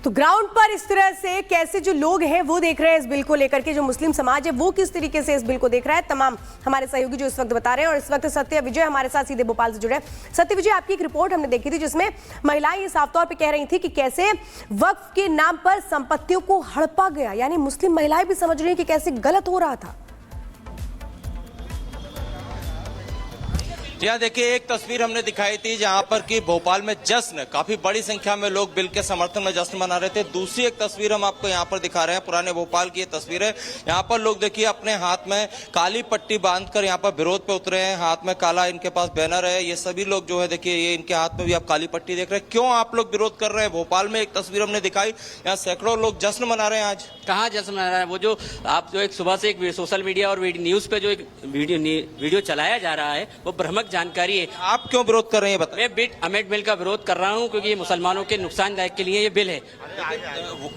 तो ग्राउंड पर इस तरह से कैसे जो लोग हैं वो देख रहे हैं इस बिल को लेकर के, जो मुस्लिम समाज है वो किस तरीके से इस बिल को देख रहा है, तमाम हमारे सहयोगी जो इस वक्त बता रहे हैं। और इस वक्त सत्य विजय हमारे साथ सीधे भोपाल से जुड़े हैं। सत्य विजय, आपकी एक रिपोर्ट हमने देखी थी जिसमें महिलाएं ये साफ तौर पर कह रही थी कि कैसे वक्फ के नाम पर संपत्तियों को हड़पा गया, यानी मुस्लिम महिलाएं भी समझ रही हैं कि कैसे गलत हो रहा था। यहाँ देखिए, एक तस्वीर हमने दिखाई थी जहाँ पर कि भोपाल में जश्न, काफी बड़ी संख्या में लोग बिल के समर्थन में जश्न मना रहे थे। दूसरी एक तस्वीर हम आपको यहाँ पर दिखा रहे हैं, पुराने भोपाल की ये तस्वीर है। यहाँ पर लोग देखिए अपने हाथ में काली पट्टी बांधकर यहाँ पर विरोध पे उतरे हैं, हाथ में काला इनके पास बैनर है। ये सभी लोग जो है देखिए, ये इनके हाथ में भी आप काली पट्टी देख रहे हैं। क्यों आप लोग विरोध कर रहे हैं? भोपाल में एक तस्वीर हमने दिखाई, यहाँ सैकड़ों लोग जश्न मना रहे हैं। आज कहाँ जश्न मना रहे हैं? वो जो आप जो एक सुबह से एक सोशल मीडिया और न्यूज पे जो एक वीडियो चलाया जा रहा है वो भ्रामक जानकारी है। आप क्यों विरोध कर रहे हैं बताइए? मैं अमेंडमेंट बिल का विरोध कर रहा हूं क्योंकि ये मुसलमानों के नुकसानदायक के लिए ये बिल है।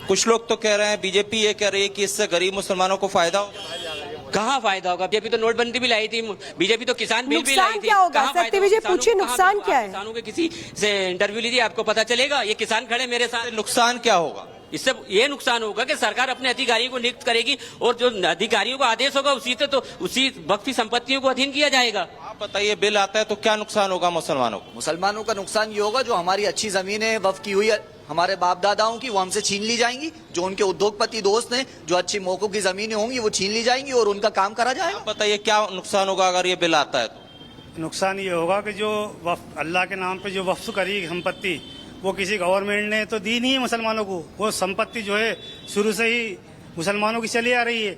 कुछ लोग तो कह रहे हैं, बीजेपी ये कह रही है कि इससे गरीब मुसलमानों को फायदा होगा। कहाँ फायदा होगा? बीजेपी तो नोटबंदी भी लाई थी, बीजेपी तो किसान बिल भी लाई थी। क्या होगा? सत्य विजय पूछिए, नुकसान क्या है? किसानों के किसी से इंटरव्यू लीजिए, आपको पता चलेगा। ये किसान खड़े मेरे साथ। नुकसान क्या होगा? इससे ये नुकसान होगा कि सरकार अपने अधिकारियों को नियुक्त करेगी और जो अधिकारियों का आदेश होगा उसी वक्फ की संपत्तियों को अधीन किया जाएगा। आप बताइए, बिल आता है तो क्या नुकसान होगा मुसलमानों को? मुसलमानों का नुकसान ये होगा जो हमारी अच्छी जमीनें वक्फ की हुई है हमारे बाप दादाओं की, वो हमसे छीन ली जाएंगी। जो उनके उद्योगपति दोस्त हैं, जो अच्छी मौकों की जमीनें होंगी वो छीन ली जाएंगी और उनका काम करा जाएगा। आप बताइए क्या नुकसान होगा अगर ये बिल आता है तो? नुकसान ये होगा कि जो वक्फ अल्लाह के नाम पे जो वक्फ करी संपत्ति, वो किसी गवर्नमेंट ने तो दी नहीं है मुसलमानों को। वो संपत्ति जो है शुरू से ही मुसलमानों की चली आ रही है।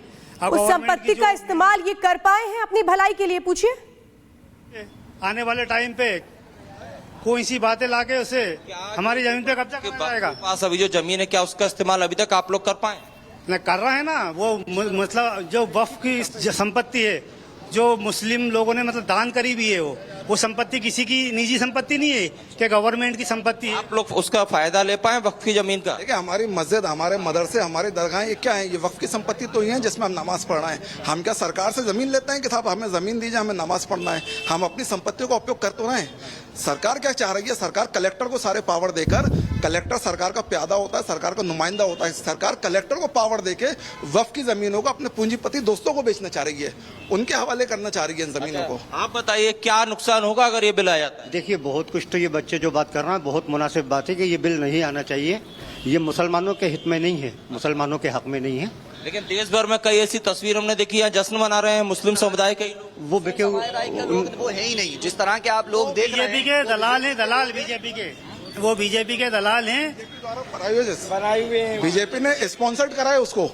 उस संपत्ति का इस्तेमाल ये कर पाए हैं अपनी भलाई के लिए? पूछिए। आने वाले टाइम पे कोई सी बातें लाके उसे हमारी जमीन पे कब्जा कर जाएगा। पास अभी जो जमीन है, क्या उसका इस्तेमाल अभी तक आप लोग कर पाए? न कर रहे हैं ना। वो मतलब जो वक्फ की संपत्ति है, जो मुस्लिम लोगों ने मतलब दान करी भी है, वो संपत्ति किसी की निजी संपत्ति नहीं है कि गवर्नमेंट की संपत्ति है। आप लोग उसका फायदा ले पाए वक्फ की जमीन का? देखिए, हमारी मस्जिद, हमारे मदरसे, हमारे दरगाहें, ये क्या है? ये वक्फ की संपत्ति तो ही है जिसमें हम नमाज पढ़ रहे हैं। हम क्या सरकार से जमीन लेते हैं कि साहब हमें जमीन दीजिए, हमें नमाज पढ़ना है? हम अपनी संपत्तियों का उपयोग कर तो रहे हैं। सरकार क्या चाह रही है? सरकार कलेक्टर को सारे पावर देकर, कलेक्टर सरकार का प्यादा होता है, सरकार का नुमाइंदा होता है। सरकार कलेक्टर को पावर देके वक्फ की जमीनों को अपने पूंजीपति दोस्तों को बेचना चाह रही है, उनके हवाले करना चाह रही है इन जमीनों को। आप बताइए क्या नुकसान होगा अगर ये बिल आ जाता है? देखिए, बहुत कुछ तो ये बच्चे जो बात कर रहे हैं बहुत मुनासिब बात है कि ये बिल नहीं आना चाहिए। ये मुसलमानों के हित में नहीं है, मुसलमानों के हक में नहीं है। लेकिन देश भर में कई ऐसी तस्वीर हमने देखी है, जश्न मना रहे हैं मुस्लिम समुदाय के लोग। वो वो है ही नहीं जिस तरह के आप लोग देख रहे हैं। बीजेपी के दलाल हैं, दलाल बीजेपी के, वो बीजेपी के दलाल हैं। बीजेपी ने स्पॉन्सर्ड करा है उसको।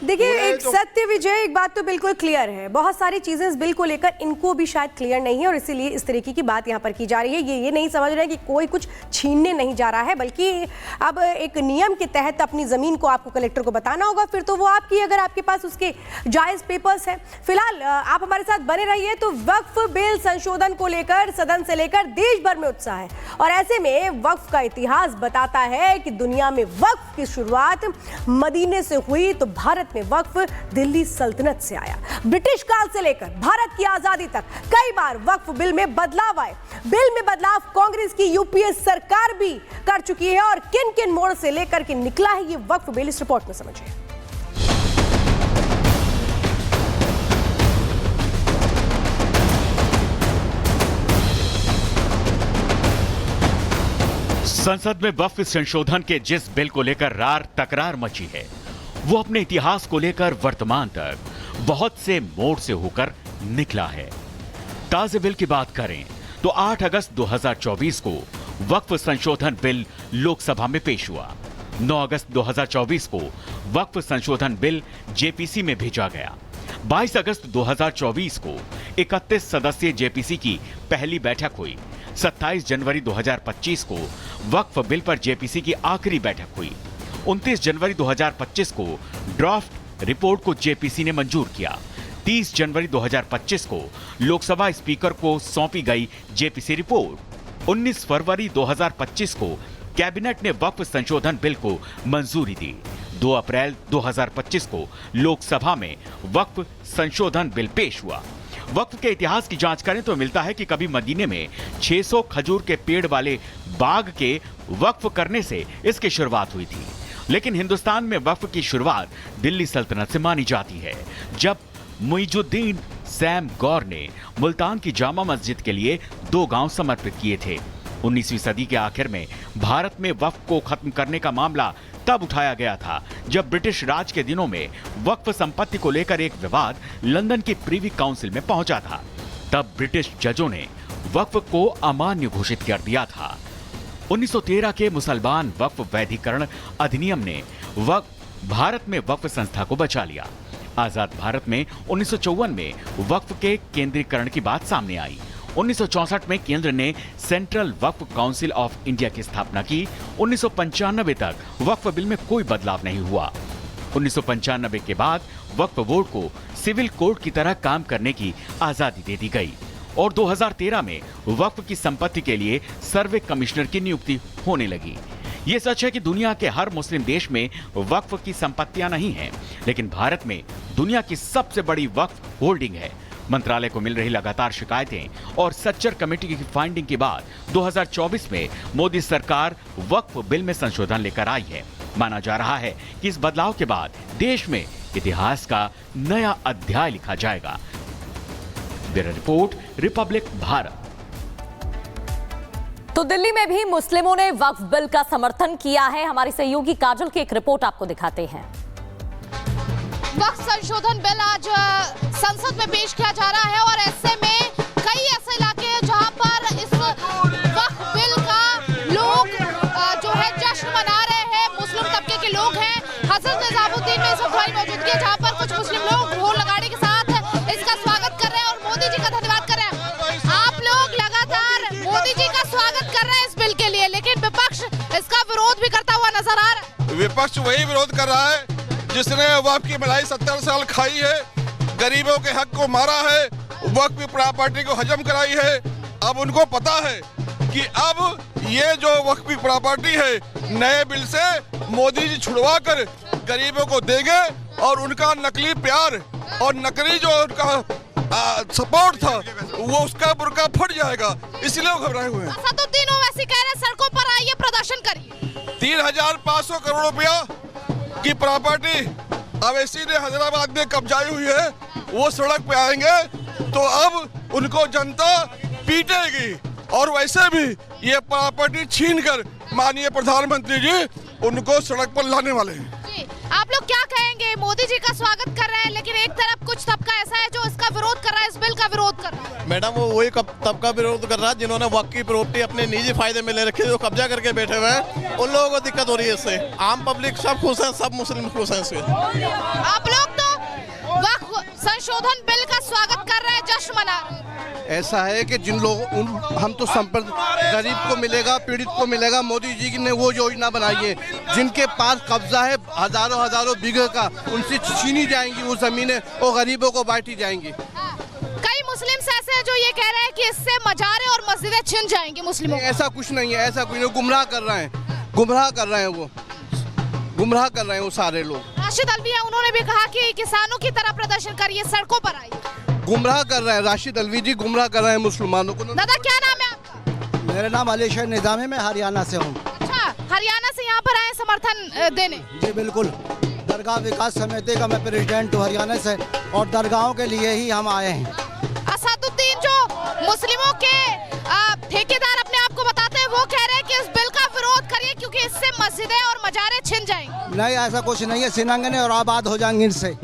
देखिए, एक सत्य विजय, एक बात तो बिल्कुल क्लियर है, बहुत सारी चीजें इस बिल को लेकर इनको भी शायद क्लियर नहीं है और इसीलिए इस तरीके की बात यहाँ पर की जा रही है। ये नहीं समझ रहे हैं कि कोई कुछ छीनने नहीं जा रहा है, बल्कि अब एक नियम के तहत अपनी जमीन को आपको कलेक्टर को बताना होगा, फिर तो वो आपकी, अगर आपके पास उसके जायज पेपर्स हैं। फिलहाल आप हमारे साथ बने रहिए। तो वक्फ बिल संशोधन को लेकर सदन से लेकर देश भर में उत्साह है और ऐसे में वक्फ का इतिहास बताता है कि दुनिया में वक्फ की शुरुआत मदीने से हुई तो भारत में वक्फ दिल्ली सल्तनत से आया। ब्रिटिश काल से लेकर भारत की आजादी तक कई बार वक्फ बिल में बदलाव आए। बिल में बदलाव कांग्रेस की यूपीए सरकार भी कर चुकी है और किन किन मोड़ से लेकर के निकला है ये वक्फ बिल, इस रिपोर्ट में समझिए। संसद में वक्फ संशोधन के जिस बिल को लेकर रार तकरार मची है, वो अपने इतिहास को लेकर वर्तमान तक बहुत से मोड़ से होकर निकला है। ताजे बिल की बात करें तो 8 अगस्त 2024 को वक्फ संशोधन बिल लोकसभा में पेश हुआ। 9 अगस्त 2024 को वक्फ संशोधन बिल जेपीसी में भेजा गया। 22 अगस्त 2024 को 31 सदस्यीय जेपीसी की पहली बैठक हुई। 27 जनवरी 2025 को वक्फ बिल पर जेपीसी की आखिरी बैठक हुई। 29 जनवरी 2025 को ड्राफ्ट रिपोर्ट को जेपीसी ने मंजूर किया। 30 जनवरी 2025 को लोकसभा स्पीकर को सौंपी गई जेपीसी रिपोर्ट। 19 फरवरी 2025 को कैबिनेट ने वक्फ संशोधन बिल को मंजूरी दी। 2 अप्रैल 2025 को लोकसभा में वक्फ संशोधन बिल पेश हुआ। वक्फ के इतिहास की जांच करें तो मिलता है कि कभी मदीने में 600 खजूर के पेड़ वाले बाग के वक्फ करने से इसकी शुरुआत हुई थी। लेकिन हिंदुस्तान में वक्फ की शुरुआत दिल्ली सल्तनत से मानी जाती है, जब मुइजुद्दीन सैम गौर ने मुल्तान की जामा मस्जिद के लिए 2 गांव समर्पित किए थे। 19वीं सदी के आखिर में भारत में वक्फ को खत्म करने का मामला तब उठाया गया था जब ब्रिटिश राज के दिनों में वक्फ संपत्ति को लेकर एक विवाद लंदन की प्रीवी काउंसिल में पहुंचा था। तब ब्रिटिश जजों ने वक्फ को अमान्य घोषित कर दिया था। 1913 के मुसलमान वक्फ वैधीकरण अधिनियम ने भारत में वक्फ संस्था को बचा लिया। आजाद भारत में 1954 में वक्फ के केंद्रीकरण की बात सामने आई। 1964 में केंद्र ने central Waqf council of India की स्थापना की। 1995 तक वक्फ बिल में कोई बदलाव नहीं हुआ। 1995 के बाद वक्फ बोर्ड को सिविल कोर्ट की तरह काम करने की आजादी दे दी गई और 2013 में वक्फ की संपत्ति के लिए सर्वे कमिश्नर की नियुक्ति होने लगी। ये सच है कि दुनिया के हर मुस्लिम देश में वक्फ की संपत्तियां नहीं हैं, लेकिन भारत में दुनिया की सबसे बड़ी वक्फ होल्डिंग है। मंत्रालय को मिल रही लगातार शिकायतें और सच्चर कमेटी की फाइंडिंग के बाद 2024 में मोदी सरकार वक्फ बिल में संशोधन लेकर आई है। माना जा रहा है कि इस बदलाव के बाद देश में इतिहास का नया अध्याय लिखा जाएगा। Bureau report, Republic Bharat. तो दिल्ली में भी मुस्लिमों ने वक्फ बिल का समर्थन किया है। हमारी सहयोगी काजल की एक रिपोर्ट आपको दिखाते हैं। वक्फ संशोधन बिल आज संसद में पेश किया जा रहा है और ऐसे में कई ऐसे इलाके हैं जहां पर इस वक्फ बिल का लोग जो है जश्न मना रहे हैं। मुस्लिम तबके के लोग हैं। हजरत निजामुद्दीन में इस वक्त हमारी मौजूदगी है जहां पर कुछ मुस्लिम लोग ढोल नगाड़े के साथ इसका स्वागत कर रहे हैं और मोदी जी का धन्यवाद कर रहे हैं। आप लोग लगातार मोदी जी का स्वागत कर रहे हैं इस बिल के लिए, लेकिन विपक्ष इसका विरोध भी करता हुआ नजर आ रहा है। विपक्ष वही विरोध कर रहा है जिसने वक्फ की मलाई 70 साल खाई है, गरीबों के हक को मारा है, वक्फ की प्रॉपर्टी को हजम कराई है। अब उनको पता है कि अब ये जो वक्फ की प्रॉपर्टी है नए बिल से मोदी जी छुड़वा कर गरीबों को देंगे और उनका नकली प्यार और नकली जो उनका सपोर्ट था वो उसका बुर्का फट जाएगा, इसलिए वो घबराए हुए हैं। असदुद्दीन ओवैसी कह रहे हैं सड़कों पर आइए, प्रदर्शन करिए। 3,500 करोड़ रुपया की प्रॉपर्टी अवैसी ने हैदराबाद में कब्जाई हुई है, वो सड़क पे आएंगे तो अब उनको जनता पीटेगी और वैसे भी ये प्रॉपर्टी छीनकर माननीय प्रधानमंत्री जी उनको सड़क पर लाने वाले हैं। आप लोग क्या कहेंगे? मोदी जी का स्वागत कर रहे हैं, लेकिन एक तरफ कुछ तबका ऐसा है जो इसका विरोध कर रहा है, इस बिल का विरोध कर रहा है। मैडम, वो वही तबका विरोध कर रहा है जिन्होंने वक्फ की प्रॉपर्टी अपने निजी फायदे में ले रखी है, जो कब्जा करके बैठे हुए हैं, उन लोगों को दिक्कत हो रही है इससे। आम पब्लिक सब खुश है, सब मुस्लिम खुश है इससे। आप लोग तो वक्फ संशोधन बिल का स्वागत कर रहे हैं, जश्न मना रहे हैं। ऐसा है कि जिन लोगों हम तो गरीब को मिलेगा, पीड़ित को मिलेगा। मोदी जी ने वो योजना बनाई है, जिनके पास कब्जा है हजारों बीघे का, उनसे छीनी जाएंगी वो जमीनें और गरीबों को बांटी जाएंगी। कई मुस्लिम ऐसे हैं जो ये कह रहे हैं कि इससे मजारे और मस्जिदें छिन जाएंगी मुस्लिमों। ऐसा कुछ नहीं है, ऐसा कुछ नहीं। गुमराह कर रहे हैं वो, गुमराह कर रहे हैं वो सारे लोग। राशिद अलवी है, उन्होंने भी कहा कि किसानों की तरह प्रदर्शन करिए, सड़कों पर आइए। गुमराह कर रहे हैं राशिद अलवी जी, गुमराह कर रहे हैं मुसलमानों को। दादा क्या नाम है आपका? मेरा नाम अली शेर निजाम है, मैं हरियाणा से हूँ। अच्छा, हरियाणा से यहाँ पर आए समर्थन देने? जी बिल्कुल, दरगाह विकास समिति का मैं प्रेसिडेंट हूँ हरियाणा से और दरगाहों के लिए ही हम आए हैं। असदुद्दीन जो मुस्लिमों के ठेकेदार अपने आप को बताते हैं, वो कह रहे हैं कि इस बिल का विरोध करिए क्योंकि इससे मस्जिदें और मजारे छिन जाएंगे। नहीं, ऐसा कुछ नहीं है, सिनंगने और आबाद हो जाएंगे इनसे।